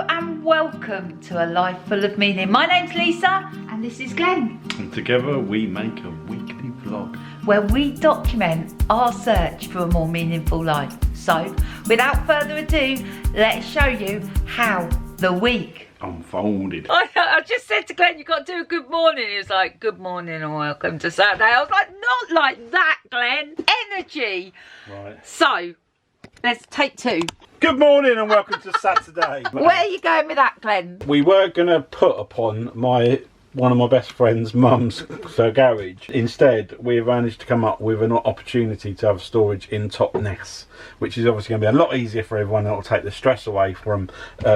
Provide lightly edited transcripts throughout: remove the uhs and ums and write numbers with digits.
and welcome to a life full of meaning. My name's Lisa and this is Glenn. And together we make a weekly vlog where we document our search for a more meaningful life. So, without further ado, let's show you how the week unfolded. I just said to Glenn, you've got to do a good morning. He was like, good morning and welcome to Saturday. I was like, not like that, Glenn. Energy. Right. So, let's take two. Good morning and welcome to Saturday. Where are you going with that, Glenn? We were going to put upon one of my best friend's mum's garage. Instead, we've managed to come up with an opportunity to have storage in Totnes, which is obviously going to be a lot easier for everyone. It will take the stress away from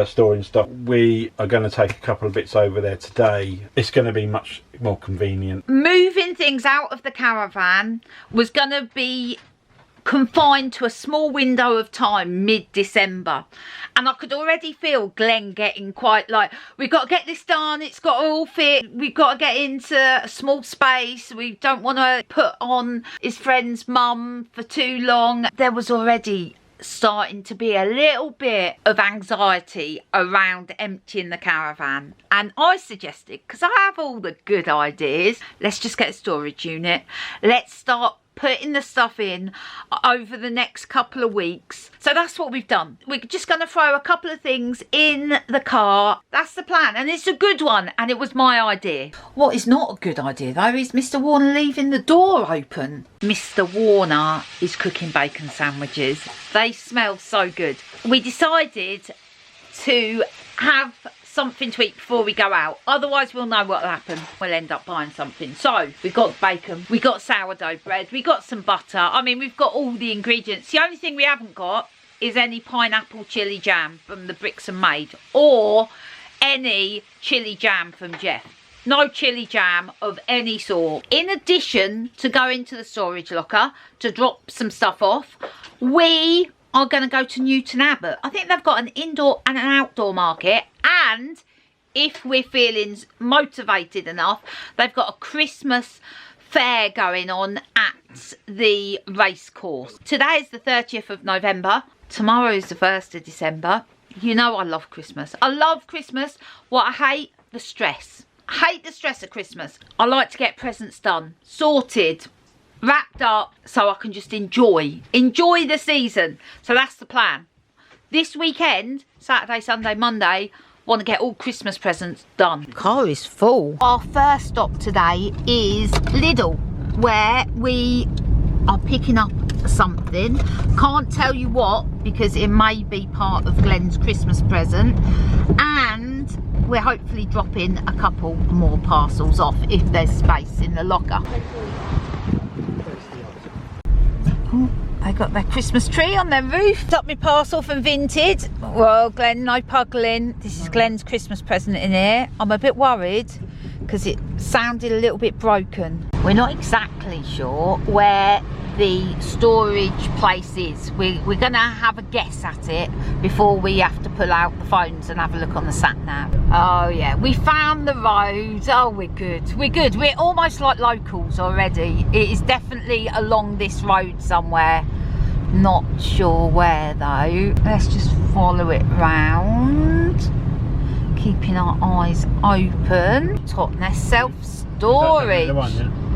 storing stuff. We are going to take a couple of bits over there today. It's going to be much more convenient. Moving things out of the caravan was going to be confined to a small window of time, mid-December, and I could already feel Glenn getting quite like, we've got to get this done, it's got to all fit, we've got to get into a small space, we don't want to put on his friend's mum for too long. There was already starting to be a little bit of anxiety around emptying the caravan, and I suggested, because I have all the good ideas, let's just get a storage unit, let's start putting the stuff in over the next couple of weeks. So that's what we've done. We're just going to throw a couple of things in the car. That's the plan, and it's a good one, and it was my idea. What is not a good idea though is Mr. Warner leaving the door open. Mr. Warner is cooking bacon sandwiches. They smell so good. We decided to have something to eat before we go out, otherwise we'll know what'll happen. We'll end up buying something. So we've got bacon, we got sourdough bread, we got some butter. I mean, we've got all the ingredients. The only thing we haven't got is any pineapple chilli jam from the Brixham maid, or any chilli jam from Jeff. No chilli jam of any sort. In addition to going to the storage locker to drop some stuff off, we are going to go to Newton Abbott. I think they've got an indoor and an outdoor market, and if we're feeling motivated enough, they've got a Christmas fair going on at the race course. Today is the 30th of November. Tomorrow is the 1st of December. You know I love Christmas. I love Christmas. What I hate, the stress. I hate the stress of Christmas. I like to get presents done, sorted, wrapped up, so I can just enjoy the season. So that's the plan. This weekend, Saturday, Sunday, Monday, want to get all Christmas presents done. Car is full. Our first stop today is Lidl, where we are picking up something. Can't tell you what, because it may be part of Glenn's Christmas present, and we're hopefully dropping a couple more parcels off if there's space in the locker. Oh, they got their Christmas tree on their roof. Got my parcel from Vinted. Well, Glenn, no puggling. This is Glenn's Christmas present in here. I'm a bit worried because it sounded a little bit broken. We're not exactly sure where the storage place is. We're going to have a guess at it before we have to pull out the phones and have a look on the sat nav. Oh yeah, we found the road. Oh, we're good. We're good. We're almost like locals already. It is definitely along this road somewhere. Not sure where though. Let's just follow it round, keeping our eyes open. Totnes self-storage.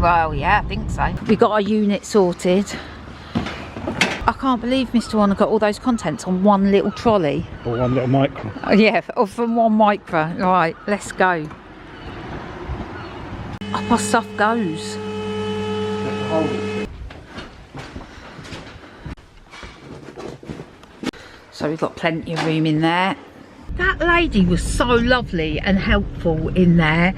Well, yeah, I think so. We got our unit sorted. I can't believe Mr. Warner got all those contents on one little trolley. Or one little micro. Oh, yeah, or from one micro. Right, let's go. Up our stuff goes. So we've got plenty of room in there. That lady was so lovely and helpful in there.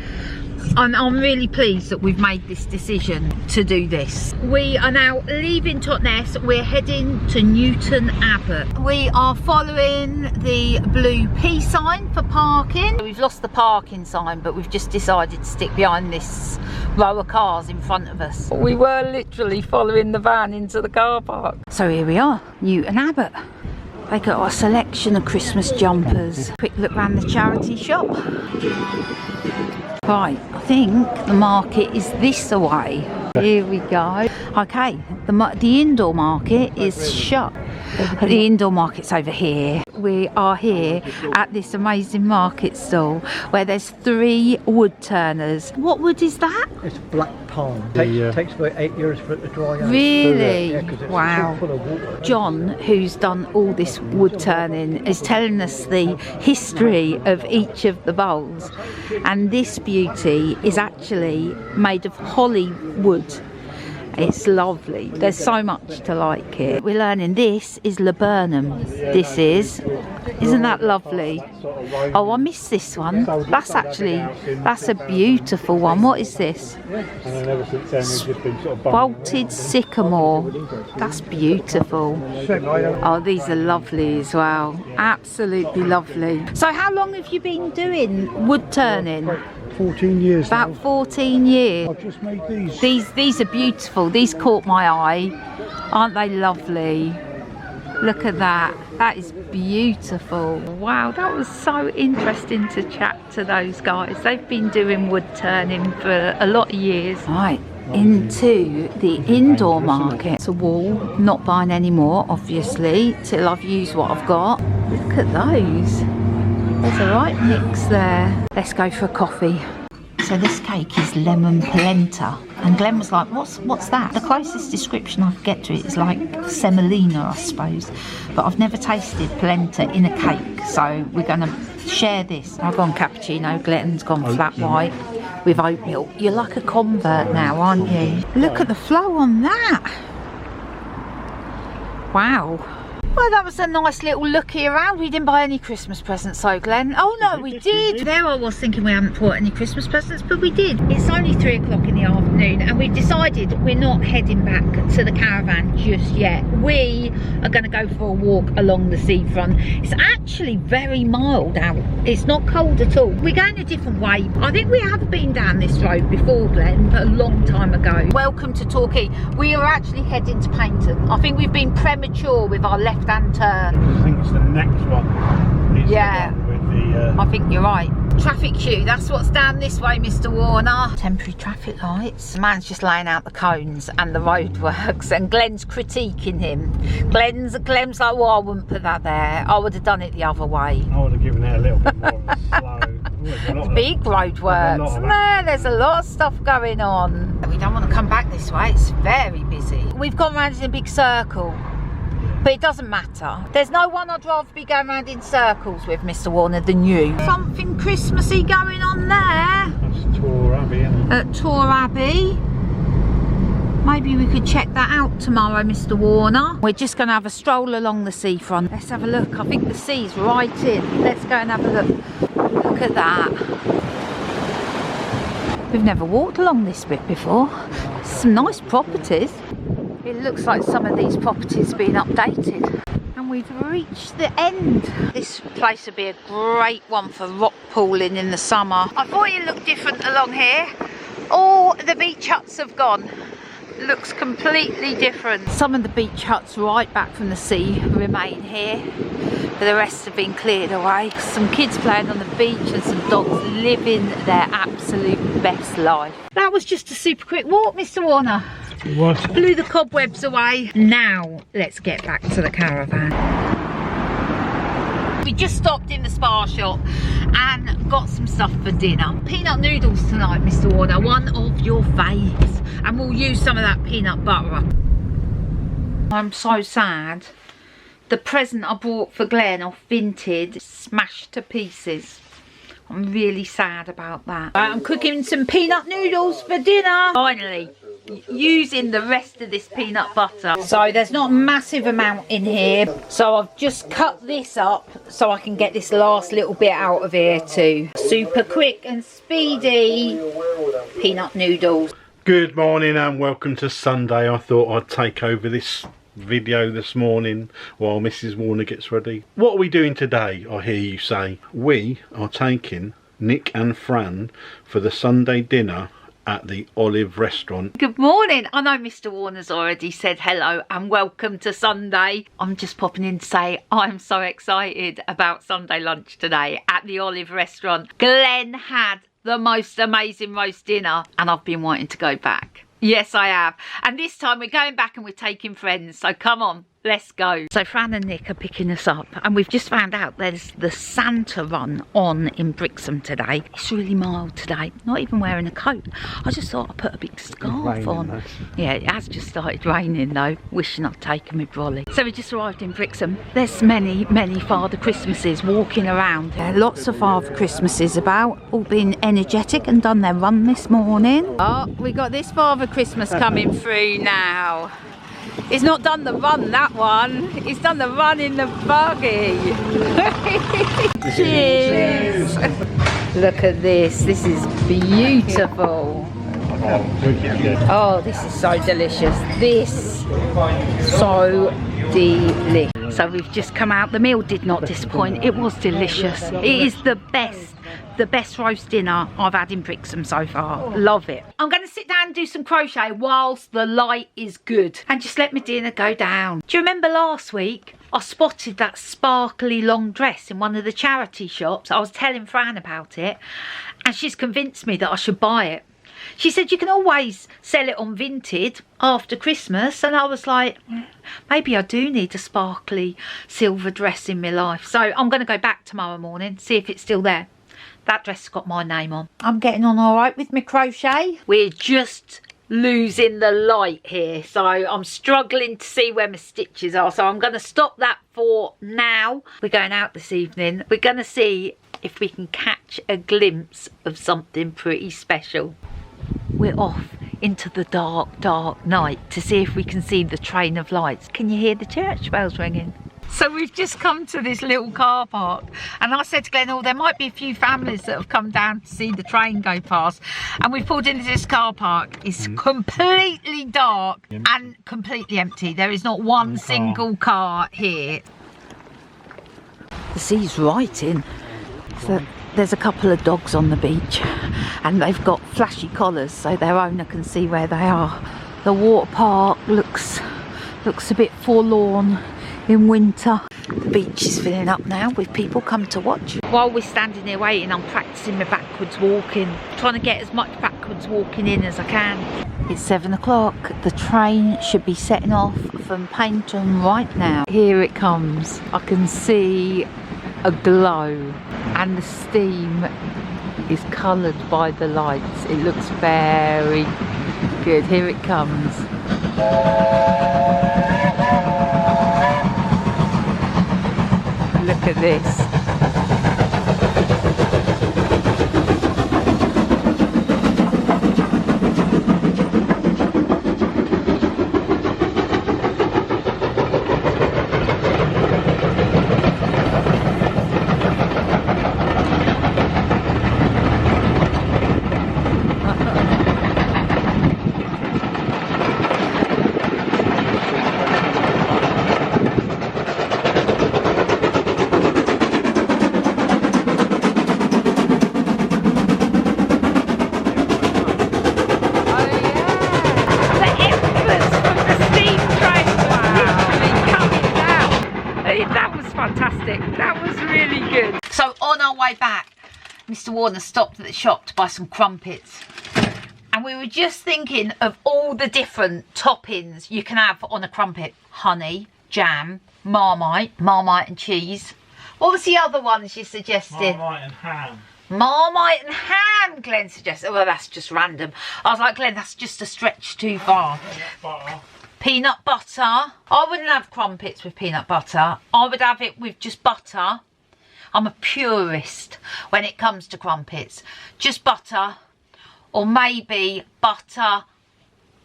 I'm really pleased that we've made this decision to do this. We are now leaving Totnes. We're heading to Newton Abbott. We are following the blue P sign for parking. We've lost the parking sign, but we've just decided to stick behind this row of cars in front of us. We were literally following the van into the car park. So here we are, Newton Abbott. They got a selection of Christmas jumpers. Quick look around the charity shop. Right, I think the market is this way. Here we go. Okay, the indoor market is shut. The indoor market's over here. We are here at this amazing market stall where there's 3 wood turners. What wood is that? It's black palm. It takes about 8 years for it to dry out. Really? Yeah, 'cause it's wow. full of water. John, who's done all this wood turning, is telling us the history of each of the bowls. And this beauty is actually made of holly wood. It's lovely. There's so much to like here. We're learning this is laburnum. This is. Isn't that lovely? Oh, I missed this one. That's a beautiful one. What is this? And then ever since then, we've just been sort of Bolted sycamore. That's beautiful. Oh, these are lovely as well. Absolutely lovely. So how long have you been doing wood turning? 14 years About now. 14 years. I've just made these. These are beautiful. These caught my eye. Aren't they lovely? Look at that. That is beautiful. Wow, that was so interesting to chat to those guys. They've been doing wood turning for a lot of years. Right, into the indoor market. It's a wall. Not buying any more, obviously, till I've used what I've got. Look at those. There's a right mix there. Let's go for a coffee. So this cake is lemon polenta, and Glenn was like, what's that? The closest description I could get to it is like semolina, I suppose, but I've never tasted polenta in a cake, so we're going to share this. I've gone cappuccino, Glenn's gone flat white with oat milk. You're like a convert now, aren't you? Look at the flow on that. Wow. Well, that was a nice little looky around. We didn't buy any Christmas presents though, Glenn. Oh no, we did. There I was thinking we hadn't bought any Christmas presents, but we did. It's only 3 o'clock in the afternoon and we've decided we're not heading back to the caravan just yet. We are going to go for a walk along the seafront. It's actually very mild out. It's not cold at all. We're going a different way. I think we have been down this road before, Glenn, but a long time ago. Welcome to Torquay. We are actually heading to Paynton. I think we've been premature with our left hand turn. I think it's the next one. It's Yeah. the one with the, I think you're right. Traffic queue, that's what's down this way, Mr. Warner. Temporary traffic lights. The man's just laying out the cones and the roadworks, and Glenn's critiquing him. Glenn's like, well, I wouldn't put that there. I would have done it the other way. I would have given it a little bit more of a slow. Big roadworks. There's a lot of stuff going on. We don't want to come back this way. It's very busy. We've gone round in a big circle. But it doesn't matter. There's no one I'd rather be going around in circles with, Mr. Warner, than you. Something Christmassy going on there. That's Tor Abbey, isn't it? At Tor Abbey. Maybe we could check that out tomorrow, Mr. Warner. We're just going to have a stroll along the seafront. Let's have a look. I think the sea's right in. Let's go and have a look. Look at that. We've never walked along this bit before. Some nice properties. It looks like some of these properties have been updated. And we've reached the end. This place would be a great one for rock pooling in the summer. I thought it looked different along here. All the beach huts have gone. Looks completely different. Some of the beach huts right back from the sea remain here, but the rest have been cleared away. Some kids playing on the beach and some dogs living their absolute best life. That was just a super quick walk, Mr. Warner. What? Blew the cobwebs away. Now let's get back to the caravan. We just stopped in the spa shop and got some stuff for dinner. Peanut noodles tonight, Mr. Warner, one of your faves. And we'll use some of that peanut butter. I'm so sad. The present I bought for Glenn off Vinted smashed to pieces. I'm really sad about that. I'm cooking some peanut noodles for dinner. Finally. Using the rest of this peanut butter. So there's not a massive amount in here, so I've just cut this up so I can get this last little bit out of here too. Super quick and speedy peanut noodles. Good morning and welcome to Sunday. I thought I'd take over this video this morning while Mrs. Warner gets ready. What are we doing today, I hear you say? We are taking Nick and Fran for the Sunday dinner at the Olive restaurant. Good morning. I know Mr. Warner's already said hello and welcome to Sunday. I'm just popping in to say I'm so excited about Sunday lunch today at the Olive restaurant. Glenn had the most amazing roast dinner and I've been wanting to go back. Yes, I have. And this time we're going back and we're taking friends. So come on, let's go. So Fran and Nick are picking us up, and we've just found out there's the Santa run on in Brixham today. It's really mild today, not even wearing a coat. I just thought I'd put a big scarf on. Though. Yeah, it has just started raining though, wishing I'd taken my brolly. So we just arrived in Brixham. There's many Father Christmases walking around. Lots of Father Christmases about, all being energetic and done their run this morning. Oh, we got this Father Christmas coming through now. He's not done the run, that one. He's done the run in the buggy. Cheers. Look at this. This is beautiful. Oh, this is so delicious. This, so delicious. So we've just come out. The meal did not disappoint. It was delicious. It is the best roast dinner I've had in Brixham so far. Love it. I'm going to sit down and do some crochet whilst the light is good and just let my dinner go down. Do you remember last week I spotted that sparkly long dress in one of the charity shops? I was telling Fran about it and she's convinced me that I should buy it. She said you can always sell it on Vinted after Christmas, and I was like, maybe I do need a sparkly silver dress in my life. So I'm going to go back tomorrow morning, see if it's still there. That dress has got my name on. I'm getting on all right with my crochet. We're just losing the light here, so I'm struggling to see where my stitches are. So I'm going to stop that for now. We're going out this evening. We're going to see if we can catch a glimpse of something pretty special. We're off into the dark night to see if we can see the train of lights. Can you hear the church bells ringing? So we've just come to this little car park, and I said to Glenn, oh, there might be a few families that have come down to see the train go past, and we've pulled into this car park. It's completely dark and completely empty. There is not one single car here. The sea's right in. So there's a couple of dogs on the beach and they've got flashy collars so their owner can see where they are. The water park looks a bit forlorn in winter. The beach is filling up now with people come to watch. While we're standing here waiting, I'm practicing my backwards walking, trying to get as much backwards walking in as I can. It's 7 o'clock. The train should be setting off from Paynton right now. Here it comes. I can see a glow and the steam is coloured by the lights. It looks very good. Here it comes. Look at this. Mr. Warner stopped at the shop to buy some crumpets, and we were just thinking of all the different toppings you can have on a crumpet. Honey, jam, Marmite and cheese. What was the other ones you suggested? Marmite and ham. Marmite and ham, Glenn suggested. Oh, well, that's just random. I was like, Glenn, that's just a stretch too far. Butter. Peanut butter. I wouldn't have crumpets with peanut butter. I would have it with just butter. I'm a purist when it comes to crumpets. Just butter, or maybe butter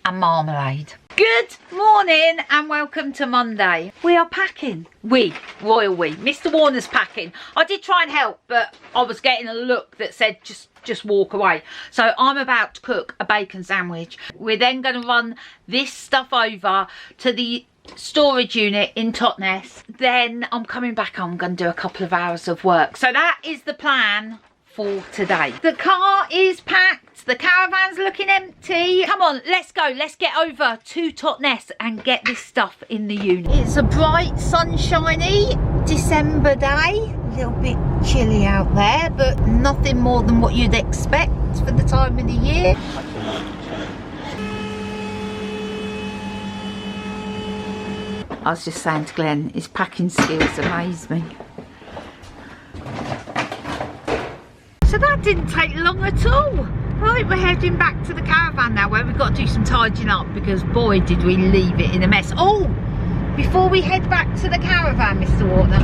and marmalade. Good morning and welcome to Monday. We are packing. Royal we. Mr. Warner's packing. I did try and help, but I was getting a look that said just walk away. So I'm about to cook a bacon sandwich. We're then going to run this stuff over to the storage unit in Totnes. Then I'm coming back. I'm going to do a couple of hours of work. So that is the plan for today. The car is packed. The caravan's looking empty. Come on, let's go. Let's get over to Totnes and get this stuff in the unit. It's a bright, sunshiny December day. A little bit chilly out there, but nothing more than what you'd expect for the time of the year. I was just saying to Glenn, his packing skills amaze me. So that didn't take long at all. Right, we're heading back to the caravan now, where we've got to do some tidying up, because boy did we leave it in a mess. Oh, before we head back to the caravan, Mr. Warner,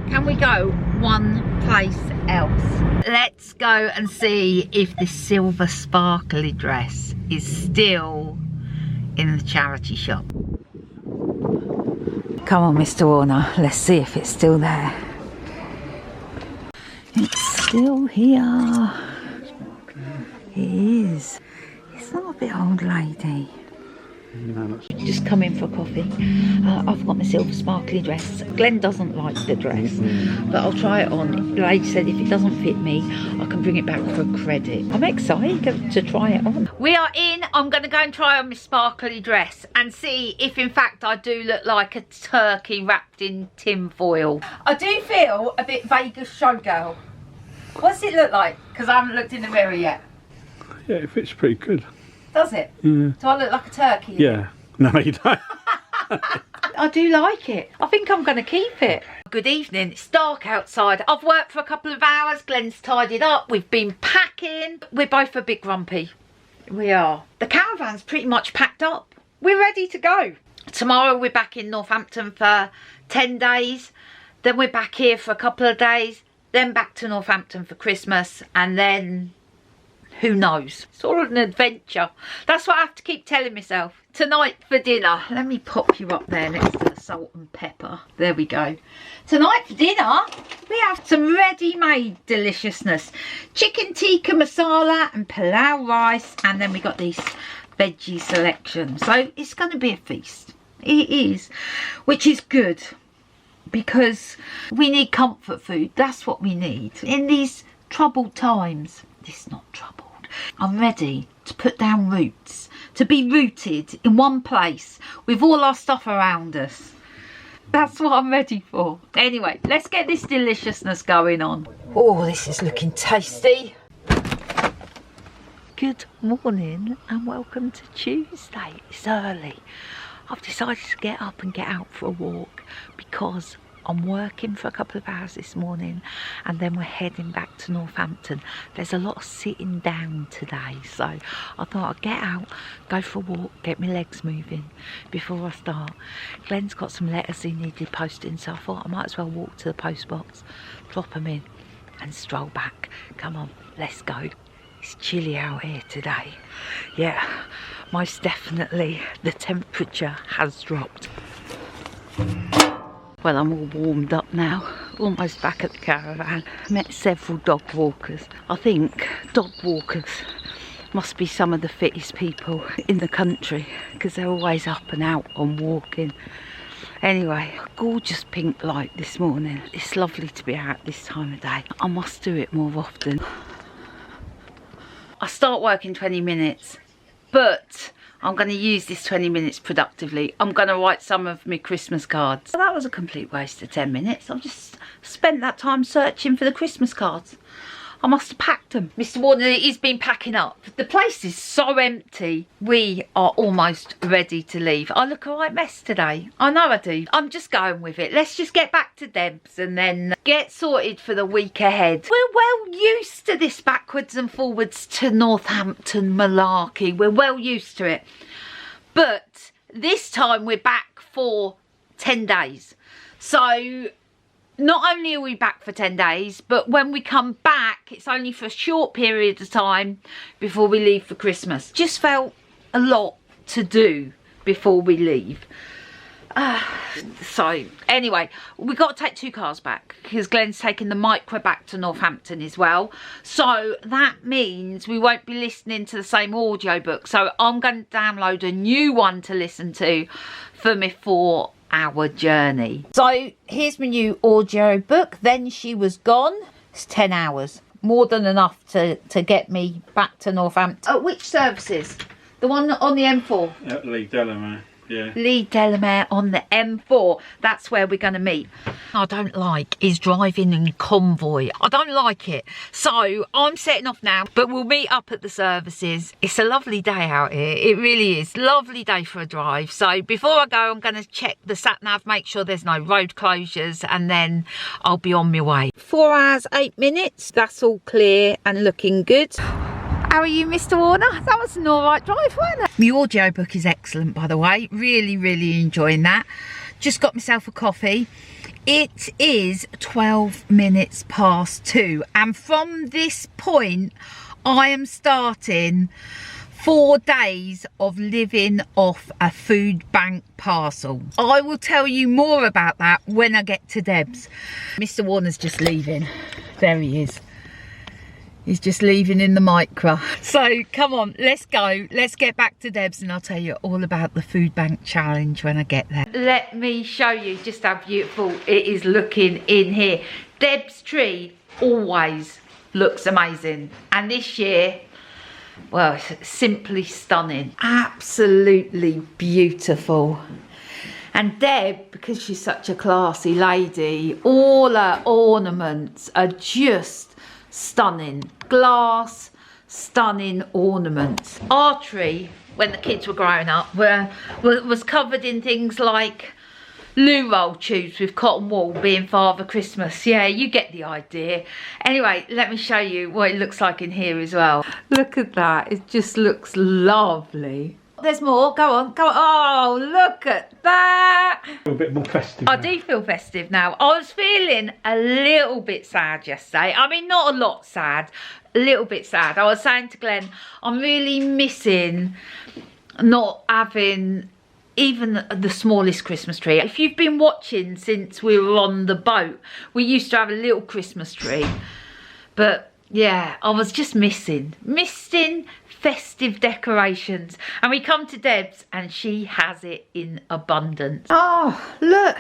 can we go one place else? Let's go and see if this silver sparkly dress is still in the charity shop. Come on, Mr. Warner, let's see if it's still there. It's still here. It is. It's not a bit old lady. No, Just come in for coffee. I've got my silver sparkly dress. Glenn doesn't like the dress, but I'll try it on. The lady said if it doesn't fit me, I can bring it back for credit. I'm excited to try it on. We are in. I'm going to go and try on my sparkly dress and see if in fact I do look like a turkey wrapped in tin foil. I do feel a bit Vegas showgirl. What's it look like? Because I haven't looked in the mirror yet. yeah, it fits pretty good. Does it? Yeah. Do I look like a turkey? Yeah. No, you don't. I do like it. I think I'm going to keep it. Good evening. It's dark outside. I've worked for a couple of hours. Glenn's tidied up. We've been packing. We're both a bit grumpy. We are. The caravan's pretty much packed up. We're ready to go. Tomorrow we're back in Northampton for 10 days. Then we're back here for a couple of days. Then back to Northampton for Christmas. And then who knows? It's all an adventure. That's what I have to keep telling myself. Tonight for dinner. Let me pop you up there next to the salt and pepper. There we go. Tonight for dinner, we have some ready-made deliciousness. Chicken tikka masala and pilau rice. And then we got these veggie selection. So it's going to be a feast. It is. Which is good. Because we need comfort food. That's what we need. In these troubled times. This is not troubled. I'm ready to put down roots. To be rooted in one place with all our stuff around us. That's what I'm ready for. Anyway, let's get this deliciousness going on. Oh, this is looking tasty. Good morning and welcome to Tuesday. It's early. I've decided to get up and get out for a walk because I'm working for a couple of hours this morning and then we're heading back to Northampton. There's a lot of sitting down today, so I thought I'd get out, go for a walk, get my legs moving before I start. Glenn's got some letters he needed posting, so I thought I might as well walk to the post box, drop them in and stroll back. Come on, let's go. It's chilly out here today. Yeah, most definitely the temperature has dropped. Well, I'm all warmed up now, almost back at the caravan. Met several dog walkers. I think dog walkers must be some of the fittest people in the country because they're always up and out on walking. Anyway, gorgeous pink light this morning. It's lovely to be out this time of day. I must do it more often. I start work in 20 minutes, but I'm going to use this 20 minutes productively. I'm going to write some of my Christmas cards. That was a complete waste of 10 minutes. I've just spent that time searching for the Christmas cards. I must have packed them. Mr. Warner has been packing up. The place is so empty. We are almost ready to leave. I look a right mess today. I know I do. I'm just going with it. Let's just get back to Debs and then get sorted for the week ahead. We're well used to this backwards and forwards to Northampton malarkey. We're well used to it. But this time we're back for 10 days. So not only are we back for 10 days, but when we come back, it's only for a short period of time before we leave for Christmas. Just felt a lot to do before we leave. So anyway, we got to take 2 cars back because Glenn's taking the micro back to Northampton as well. So that means we won't be listening to the same audiobook. So I'm going to download a new one to listen to for my 4-hour journey. So here's my new audio book. Then She Was Gone. It's 10 hours. More than enough to get me back to Northampton. Which services? The one on the M4? Leigh Delamere. Yeah. Lee Delamere on the M4. That's where we're going to meet. I don't like is driving in convoy. I don't like it. So I'm setting off now, but we'll meet up at the services. It's a lovely day out here. It really is. Lovely day for a drive. So before I go, I'm going to check the sat nav, make sure there's no road closures, and then I'll be on my way. 4 hours, 8 minutes. That's all clear and looking good. How are you, Mr. Warner? That was an alright drive, wasn't it? The audiobook is excellent, by the way. Really, really enjoying that. Just got myself a coffee. It is 12 minutes past 2. And from this point, I am starting 4 days of living off a food bank parcel. I will tell you more about that when I get to Deb's. Mr. Warner's just leaving. There he is. He's just leaving in the Micra. So come on, let's go. Let's get back to Deb's and I'll tell you all about the food bank challenge when I get there. Let me show you just how beautiful it is looking in here. Deb's tree always looks amazing. And this year, well, it's simply stunning. Absolutely beautiful. And Deb, because she's such a classy lady, all her ornaments are just stunning. Glass, stunning ornaments. Our tree, when the kids were growing up, was covered in things like loo roll tubes with cotton wool, being Father Christmas. Yeah, you get the idea. Anyway, let me show you what it looks like in here as well. Look at that. It just looks lovely. There's more. Go on, go on. Oh, look at that. A bit more festive. I do feel festive now. I was feeling a little bit sad yesterday. I mean, not a lot sad, a little bit sad. I was saying to Glenn, I'm really missing not having even the smallest Christmas tree. If you've been watching since we were on the boat, we used to have a little Christmas tree. But yeah, I was just missing festive decorations. And we come to Deb's and she has it in abundance. Oh, look,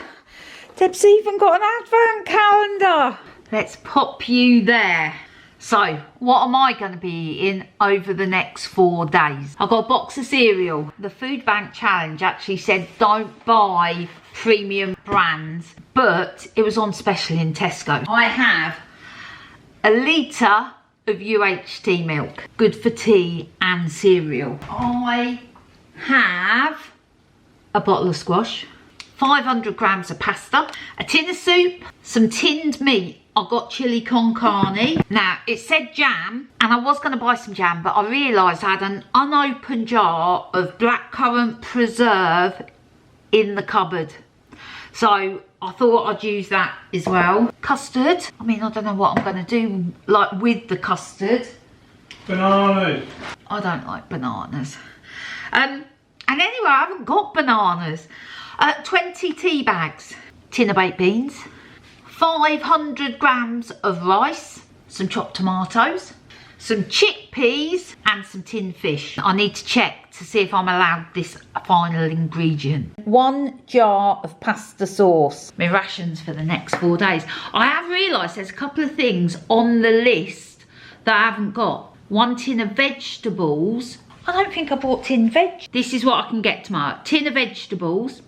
Deb's even got an advent calendar. Let's pop you there. So, what am I going to be eating over the next 4 days? I've got a box of cereal. The food bank challenge actually said don't buy premium brands, but it was on special in Tesco. I have a litre of UHT milk, good for tea and cereal. I have a bottle of squash, 500 grams of pasta, a tin of soup, some tinned meat. I got chili con carne. Now, it said jam, and I was going to buy some jam, but I realised I had an unopened jar of blackcurrant preserve in the cupboard. So I thought I'd use that as well. Custard. I mean, I don't know what I'm going to do like with the custard. Bananas. I don't like bananas. And anyway, I haven't got bananas. 20 tea bags. Tin of baked beans. 500 grams of rice. Some chopped tomatoes. Some chickpeas and some tinned fish. I need to check to see if I'm allowed this final ingredient. 1 jar of pasta sauce. My rations for the next 4 days. I have realised there's a couple of things on the list that I haven't got. 1 tin of vegetables. I don't think I bought tin veg. This is what I can get tomorrow. Tin of vegetables.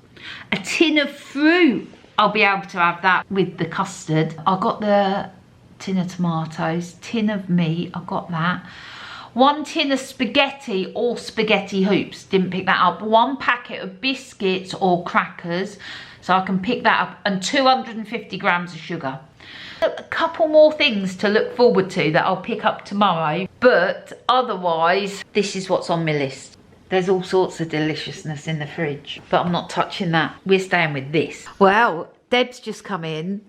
A tin of fruit. I'll be able to have that with the custard. I got the tin of tomatoes, tin of meat, I got that. 1 tin of spaghetti or spaghetti hoops, didn't pick that up. 1 packet of biscuits or crackers, so I can pick that up, and 250 grams of sugar. A couple more things to look forward to that I'll pick up tomorrow, but otherwise, this is what's on my list. There's all sorts of deliciousness in the fridge, but I'm not touching that. We're staying with this. Well, Deb's just come in.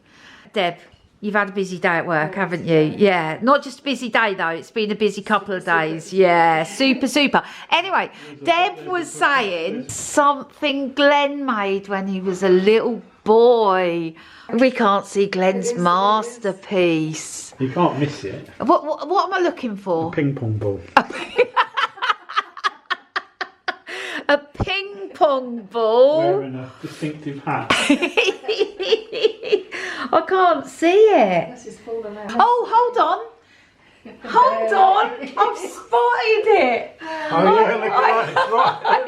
Deb, you've had a busy day at work, haven't you? Yeah, not just a busy day though, it's been a busy couple of days. Yeah, super, super. Anyway, Deb was saying something Glenn made when he was a little boy. We can't see Glenn's masterpiece. You can't miss it. What am I looking for? A ping pong ball. A ping pong ball. Wearing a distinctive hat. I can't see it. Oh, hold on. Hold on. I've spotted it. Oh yeah, look at that. It's right. I have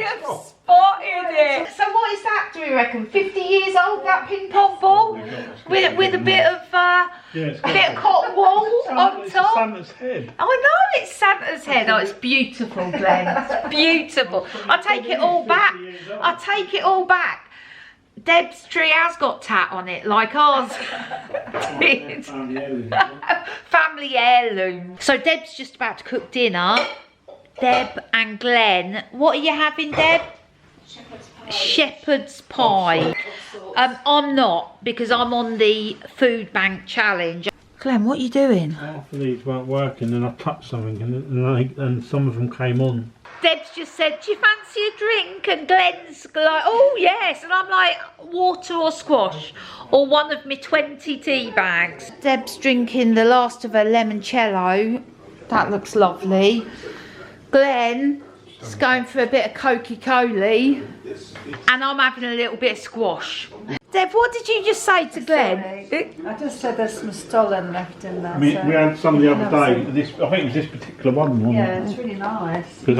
spotted it. So what is that, do you reckon? 50 years old, that ping pong ball? With a bit of cotton wool on top? It's Santa's head. I know it's Santa's head. Oh, it's beautiful, Glenn. It's beautiful. I take it all back. I take it all back. Deb's tree has got tat on it, like ours did. Family heirloom. So Deb's just about to cook dinner. Deb and Glenn, what are you having, Deb? Shepherd's pie. I'm not, because I'm on the food bank challenge. Glenn, what are you doing? Half of these weren't working and I touched something and some of them came on. Deb's just said, do you fancy a drink? And Glenn's like, oh yes. And I'm like, water or squash? Or one of me 20 tea bags. Deb's drinking the last of her limoncello. That looks lovely. Glenn is going for a bit of Coca-Cola. And I'm having a little bit of squash. Deb, what did you just say to Glenn? I just said there's some stollen left in there. We had some the other day. I think it was this particular one. Wasn't Yeah, it? it's really nice. There's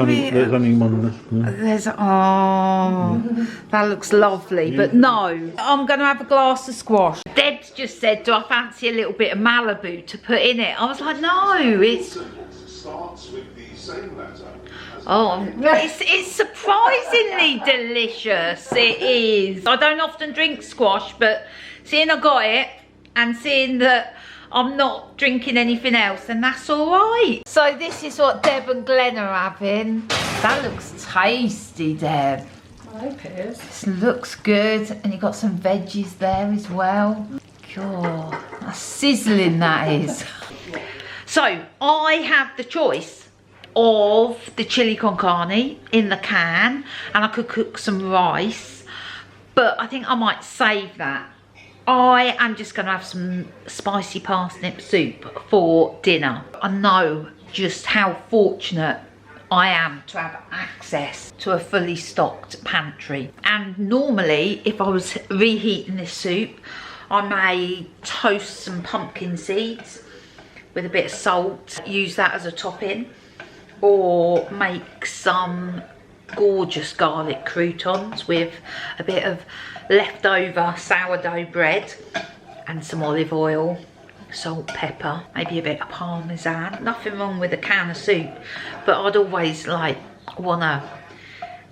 only one left. There's, oh, that looks lovely. But no, I'm going to have a glass of squash. Deb's just said, do I fancy a little bit of Malibu to put in it? I was like, no, it's... starts with the same letter. Oh, it's surprisingly delicious. It is. I don't often drink squash, but seeing I got it and seeing that I'm not drinking anything else, then that's all right. So this is what Deb and Glenn are having. That looks tasty, Deb. I hope it is. This looks good, and you've got some veggies there as well. God, that's sizzling, that is. So I have the choice of the chili con carne in the can, and I could cook some rice, but I think I might save that. I am just going to have some spicy parsnip soup for dinner. I know just how fortunate I am to have access to a fully stocked pantry, and normally if I was reheating this soup, I may toast some pumpkin seeds with a bit of salt, use that as a topping, or make some gorgeous garlic croutons with a bit of leftover sourdough bread and some olive oil, salt, pepper, maybe a bit of parmesan. Nothing wrong with a can of soup, but I'd always like want to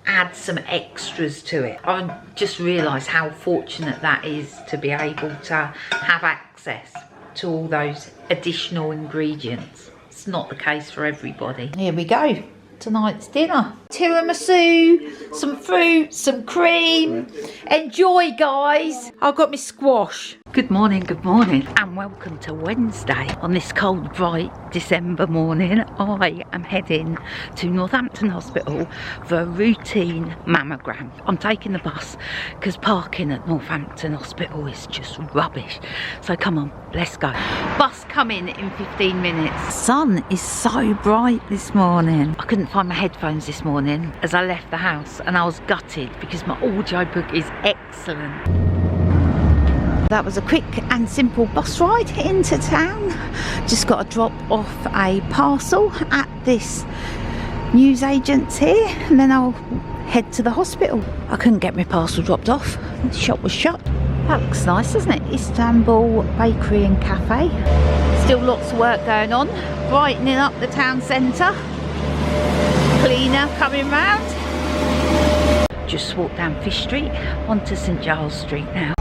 add some extras to it. I just realised how fortunate that is to be able to have access to all those additional ingredients. It's not the case for everybody. Here we go. Tonight's dinner. Tiramisu, some fruit, some cream. Enjoy, guys. I've got my squash. Good morning, and welcome to Wednesday. On this cold, bright December morning, I am heading to Northampton Hospital for a routine mammogram. I'm taking the bus because parking at Northampton Hospital is just rubbish. So come on, let's go. Bus coming in 15 minutes. Sun is so bright this morning. I couldn't find my headphones this morning as I left the house, and I was gutted because my audiobook is excellent. That was a quick and simple bus ride into town. Just got to drop off a parcel at this newsagent's here, and then I'll head to the hospital. I couldn't get my parcel dropped off. The shop was shut. That looks nice, doesn't it? Istanbul Bakery and Cafe. Still lots of work going on. Brightening up the town centre. Cleaner coming round. Just walked down Fish Street onto St Giles Street now.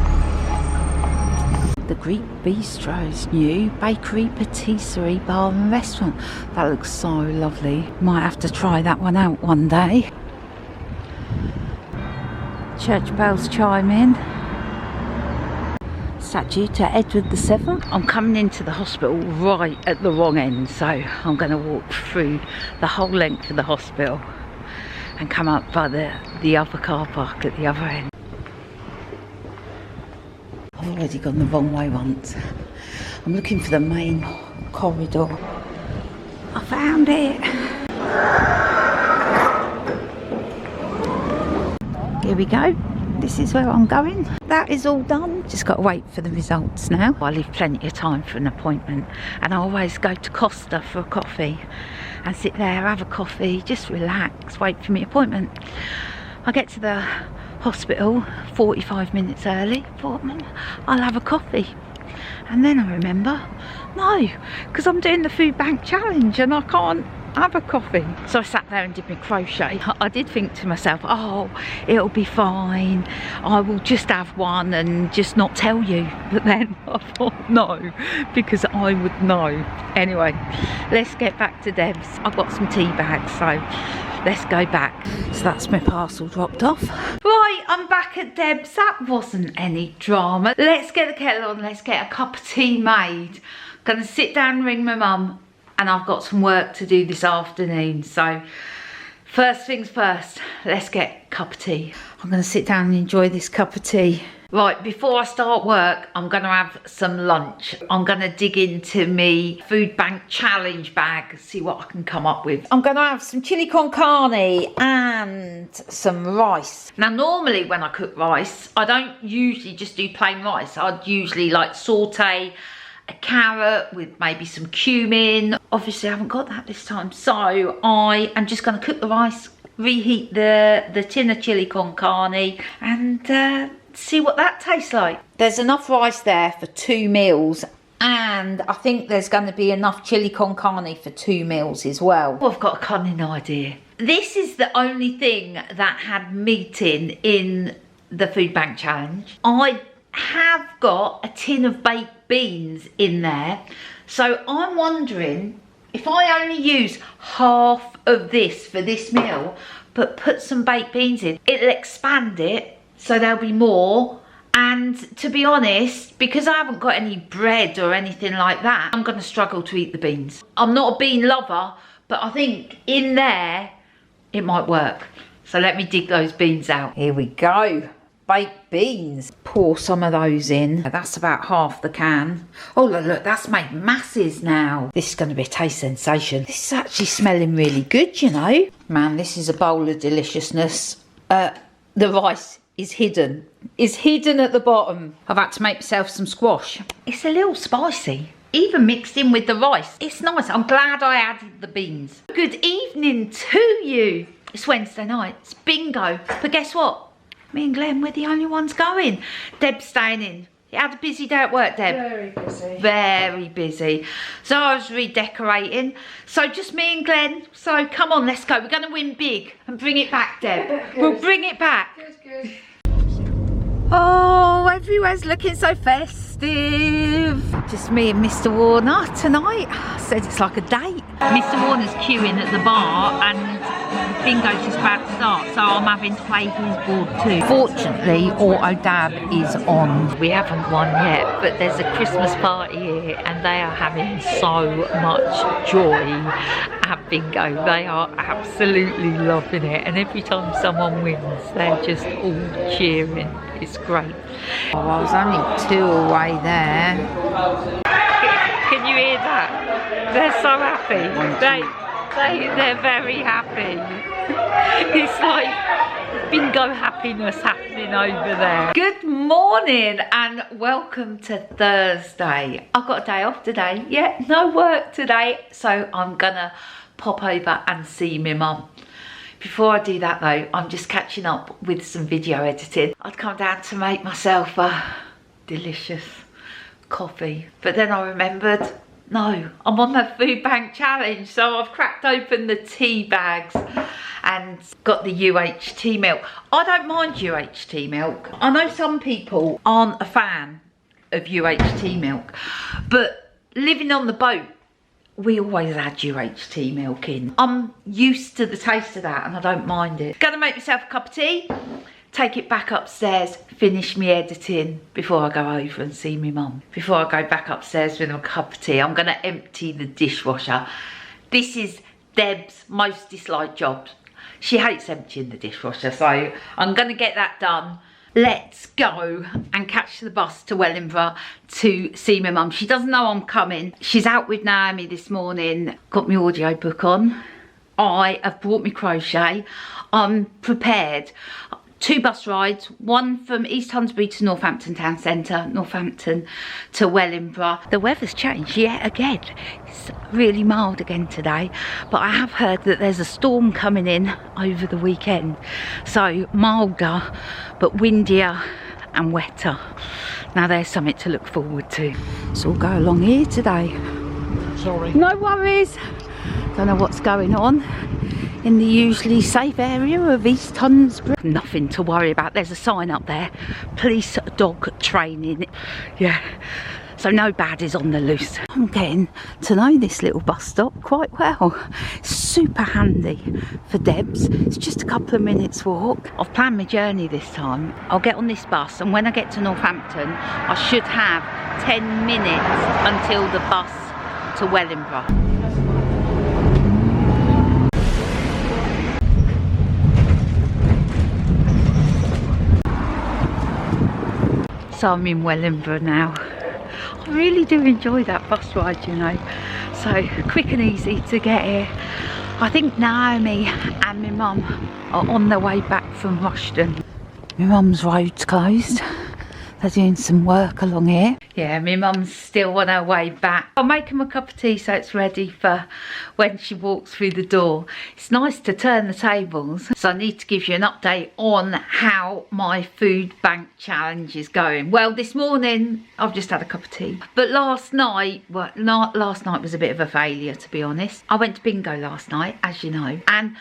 The Greek Bistro's new bakery, patisserie, bar and restaurant. That looks so lovely. Might have to try that one out one day. Church bells chime in. Statue to Edward VII. I'm coming into the hospital right at the wrong end, so I'm going to walk through the whole length of the hospital and come up by the other car park at the other end. I've already gone the wrong way once. I'm looking for the main corridor. I found it. Here we go. This is where I'm going. That is all done. Just got to wait for the results now. I leave plenty of time for an appointment, and I always go to Costa for a coffee and sit there, have a coffee, just relax, wait for my appointment. I get to the hospital 45 minutes early. Thought, I'll have a coffee. And then I remember, no, because I'm doing the food bank challenge and I can't have a coffee. So I sat there and did my crochet. I did think to myself, oh, it'll be fine, I will just have one and just not tell you. But then I thought, no, because I would know. Anyway, let's get back to Deb's. I've got some tea bags, so let's go back. So that's my parcel dropped off. Right, I'm back at Deb's. That wasn't any drama. Let's get the kettle on, let's get a cup of tea made. Gonna sit down and ring my mum, and I've got some work to do this afternoon. So first things first, let's get a cup of tea. I'm gonna sit down and enjoy this cup of tea. Right, before I start work, I'm gonna have some lunch. I'm gonna dig into me food bank challenge bag, see what I can come up with. I'm gonna have some chili con carne and some rice. Now, normally when I cook rice, I don't usually just do plain rice. I'd usually like saute a carrot with maybe some cumin. Obviously I haven't got that this time, so I am just going to cook the rice, reheat the tin of chili con carne, and see what that tastes like. There's enough rice there for 2 meals, and I think there's going to be enough chili con carne for 2 meals as well. Oh, I've got a cunning idea. This is the only thing that had meat in the food bank challenge. I have got a tin of baked beans in there, so I'm wondering if I only use half of this for this meal but put some baked beans in, it'll expand it so there'll be more. And to be honest, because I haven't got any bread or anything like that, I'm going to struggle to eat the beans. I'm not a bean lover, but I think in there it might work. So let me dig those beans out. Here we go. Baked beans. Pour some of those in. That's about half the can. Oh, look, that's made masses now. This is going to be a taste sensation. This is actually smelling really good, you know. Man, this is a bowl of deliciousness. The rice is hidden. It's hidden at the bottom. I've had to make myself some squash. It's a little spicy, even mixed in with the rice. It's nice. I'm glad I added the beans. Good evening to you. It's Wednesday night. It's bingo. But guess what? Me and Glenn, we're the only ones going. Deb's staying in. You had a busy day at work, Deb? Very busy. Very busy. So I was redecorating. So just me and Glenn. So come on, let's go. We're going to win big and bring it back, Deb. We'll bring it back. Good. Oh, everywhere's looking so festive. Just me and Mr. Warner tonight. I said it's like a date. Mr. Warner's queuing at the bar and bingo's just about to start, so I'm having to play his board too. Fortunately, Auto Dab is on. We haven't won yet, but there's a Christmas party here and they are having so much joy at bingo. They are absolutely loving it, and every time someone wins, they're just all cheering. It's great. Oh, I was only 2 away there. Can you hear that? They're so happy. They're very happy. It's like bingo happiness happening over there. Good morning and welcome to Thursday. I've got a day off today. Yeah, no work today, so I'm gonna pop over and see my mum. Before I do that though, I'm just catching up with some video editing. I'd come down to make myself a delicious coffee, but then I remembered, no, I'm on the food bank challenge, so I've cracked open the tea bags and got the UHT milk. I don't mind UHT milk. I know some people aren't a fan of UHT milk, but living on the boat, we always add UHT milk in. I'm used to the taste of that and I don't mind it. Gonna make myself a cup of tea, take it back upstairs, finish me editing before I go over and see my mum. Before I go back upstairs with a cup of tea, I'm gonna empty the dishwasher. This is Deb's most disliked job. She hates emptying the dishwasher, so I'm gonna get that done. Let's go and catch the bus to Wellingborough to see my mum. She doesn't know I'm coming. She's out with Naomi this morning. Got my audio book on. I have brought my crochet. I'm prepared. 2 bus rides, one from East Hunsbury to Northampton town centre, Northampton to Wellingborough. The weather's changed yet again. It's really mild again today, but I have heard that there's a storm coming in over the weekend. So milder, but windier and wetter. Now there's something to look forward to. So we'll go along here today. Sorry. No worries. Don't know what's going on in the usually safe area of East Hunsbury. Nothing to worry about. There's a sign up there, police dog training. Yeah, so no baddies on the loose. I'm getting to know this little bus stop quite well. Super handy for Debs. It's just a couple of minutes walk. I've planned my journey this time. I'll get on this bus, and when I get to Northampton I should have 10 minutes until the bus to Wellingborough. So I'm in Wellingborough now. I really do enjoy that bus ride, you know. So quick and easy to get here. I think Naomi and my mum are on their way back from Rushden. My mum's road's closed. They're doing some work along here. Yeah, my mum's still on her way back. I'll make them a cup of tea so it's ready for when she walks through the door. It's nice to turn the tables. So I need to give you an update on how my food bank challenge is going. Well, this morning I've just had a cup of tea. But last night, well, last night was a bit of a failure, to be honest. I went to bingo last night, as you know. And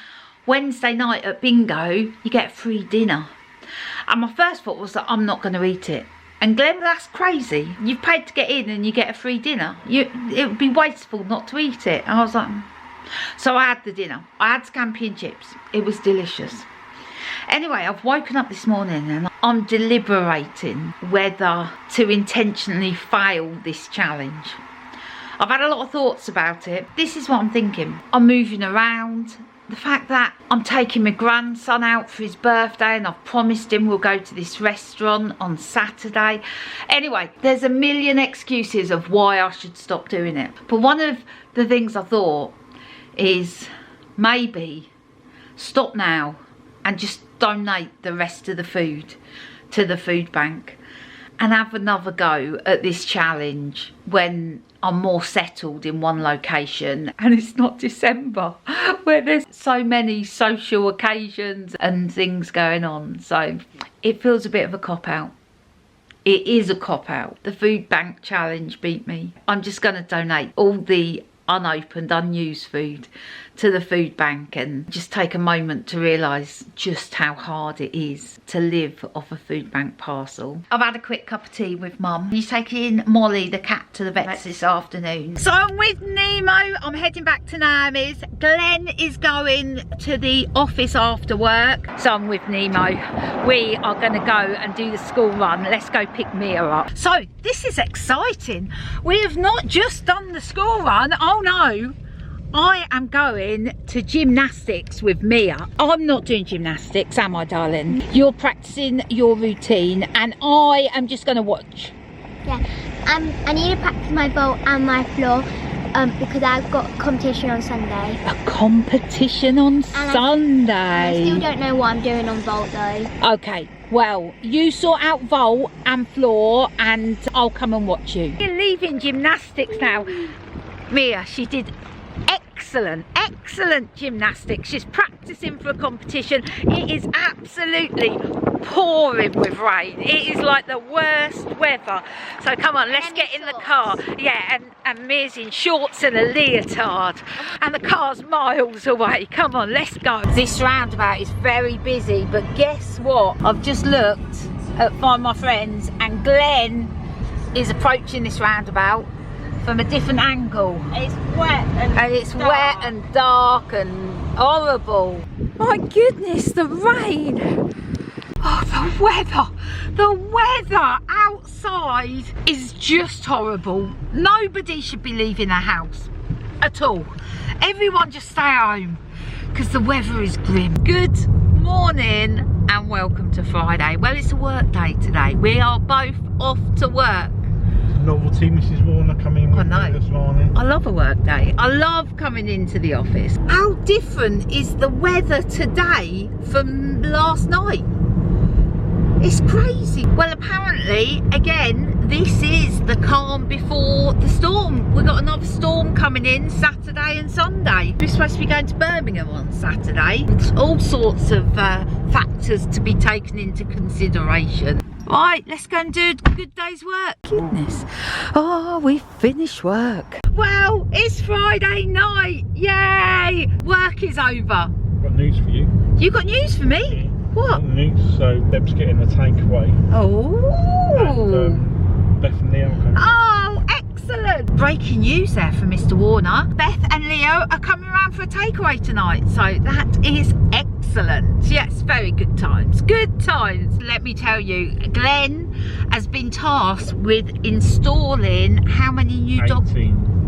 Wednesday night at bingo, you get free dinner. And my first thought was that I'm not going to eat it. And Glenn, that's crazy. You've paid to get in and you get a free dinner. It would be wasteful not to eat it. And I was like, So I had the dinner. I had scampi and chips. It was delicious. Anyway, I've woken up this morning and I'm deliberating whether to intentionally fail this challenge. I've had a lot of thoughts about it. This is what I'm thinking. I'm moving around. The fact that I'm taking my grandson out for his birthday and I've promised him we'll go to this restaurant on Saturday. Anyway, there's a million excuses of why I should stop doing it. But one of the things I thought is maybe stop now and just donate the rest of the food to the food bank and have another go at this challenge when I'm more settled in one location and it's not December where there's so many social occasions and things going on. So it feels a bit of a cop-out. It is a cop-out. The food bank challenge beat me. I'm just going to donate all the unopened, unused food to the food bank and just take a moment to realise just how hard it is to live off a food bank parcel. I've had a quick cup of tea with Mum. He's taking Molly, the cat, to the vets this afternoon. So I'm with Nemo. I'm heading back to Naomi's. Glenn is going to the office after work. So I'm with Nemo. We are going to go and do the school run. Let's go pick Mia up. So this is exciting. We have not just done the school run. Oh no. I am going to gymnastics with Mia. I'm not doing gymnastics, am I, darling? You're practicing your routine and I am just going to watch. Yeah, I need to practice my vault and my floor because I've got a competition on Sunday. A competition on Sunday? I still don't know what I'm doing on vault though. Okay, well, you sort out vault and floor and I'll come and watch you. You're leaving gymnastics now. Mia, she did excellent gymnastics. She's practicing for a competition. It is absolutely pouring with rain. It is like the worst weather. So come on, let's get in the car. Yeah, and Mia's in shorts and a leotard and the car's miles away. Come on, let's go. This roundabout is very busy, but guess what? I've just looked at Find My Friends and Glenn is approaching this roundabout from a different angle. It's wet and it's dark. Wet and dark and horrible. My goodness, the rain. Oh, the weather outside is just horrible. Nobody should be leaving their house at all. Everyone just stay at home because the weather is grim. Good morning and welcome to Friday. Well, it's a work day today. We are both off to work. Novelty, Mrs. Warner coming with me this morning. I love a work day. I love coming into the office. How different is the weather today from last night? It's crazy. Well, apparently, again, this is the calm before the storm. We've got another storm coming in Saturday and Sunday. We're supposed to be going to Birmingham on Saturday. It's all sorts of factors to be taken into consideration. Right, let's go and do a good day's work. Goodness. Oh, we've finished work. Well, it's Friday night. Yay! Work is over. I've got news for you. You got news for me? What? News, so Deb's getting the tank away. Oh. And Beth and Leo are coming. Oh, excellent. Breaking news there from Mr. Warner. Beth and Leo are coming around for a takeaway tonight. So that is excellent. Yes, very good times. Good times. Let me tell you, Glenn has been tasked with installing how many new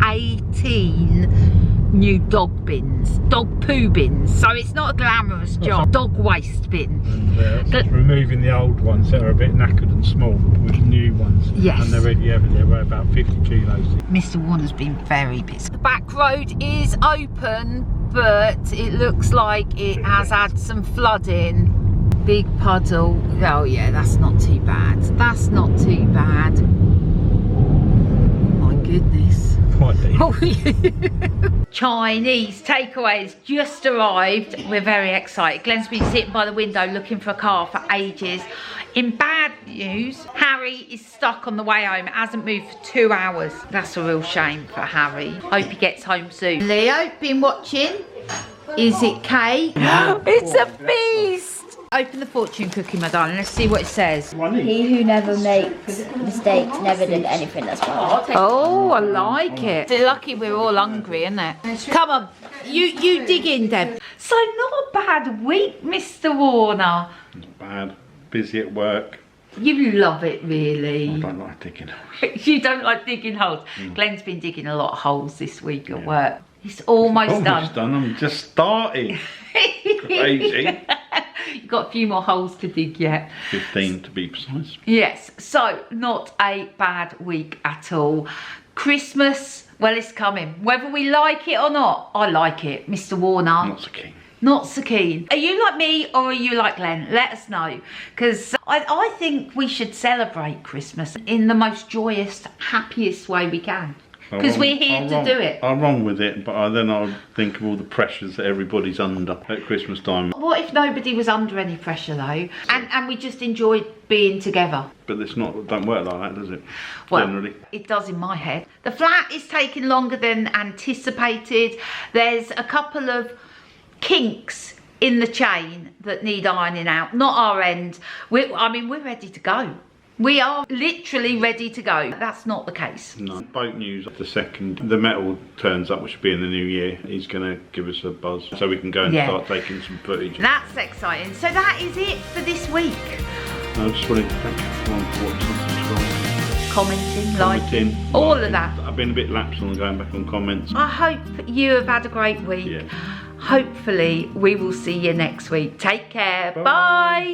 18 new dog bins, dog poo bins. So it's not a glamorous job. Dog waste bin. And just removing the old ones that are a bit knackered and small with new ones. Yes. And they're really heavy. They weigh about 50 kilos. Mr. Warner's been very busy. The back road is open, but it looks like it has had some flooding. Big puddle. Oh yeah, that's not too bad. That's not too bad. Oh my goodness. Quite deep. Oh, Chinese takeaways just arrived. We're very excited. Glenn's been sitting by the window looking for a car for ages. In bad news, Harry is stuck on the way home. It hasn't moved for 2 hours. That's a real shame for Harry. Hope he gets home soon. Leo, been watching? Is it cake? It's a feast! Open the fortune cookie, my darling. Let's see what it says. He who never makes mistakes never did anything that's wrong. Oh, I like it. It's lucky we're all hungry, isn't it? Come on, you dig in, Deb. So not a bad week, Mr. Warner. Not bad. Busy at work. You love it, really. I don't like digging holes. You don't like digging holes. Glenn's been digging a lot of holes this week at work. It's almost done. I'm just starting. Crazy. You've got a few more holes to dig yet. 15 to be precise. Yes, so not a bad week at all. Christmas, well, it's coming. Whether we like it or not, I like it. Mr. Warner. Not so keen. Not so keen. Are you like me or are you like Glenn? Let us know. Because I think we should celebrate Christmas in the most joyous, happiest way we can. Because we're here to do it. I'm wrong with it, but then I think of all the pressures that everybody's under at Christmas time. What if nobody was under any pressure though, and we just enjoyed being together? But it's not, don't work like that, does it? Well, generally. It does in my head. The flat is taking longer than anticipated. There's a couple of kinks in the chain that need ironing out. Not our end. I mean, we're ready to go. We are literally ready to go. That's not the case. No. Boat news, the second the metal turns up, which will be in the new year, he's going to give us a buzz so we can go and start taking some footage. That's exciting. So that is it for this week. I just wanted to thank everyone for watching, Commenting, liking, all of that. I've been a bit lapsed on going back on comments. I hope you have had a great week. Yeah. Hopefully we will see you next week. Take care. Bye.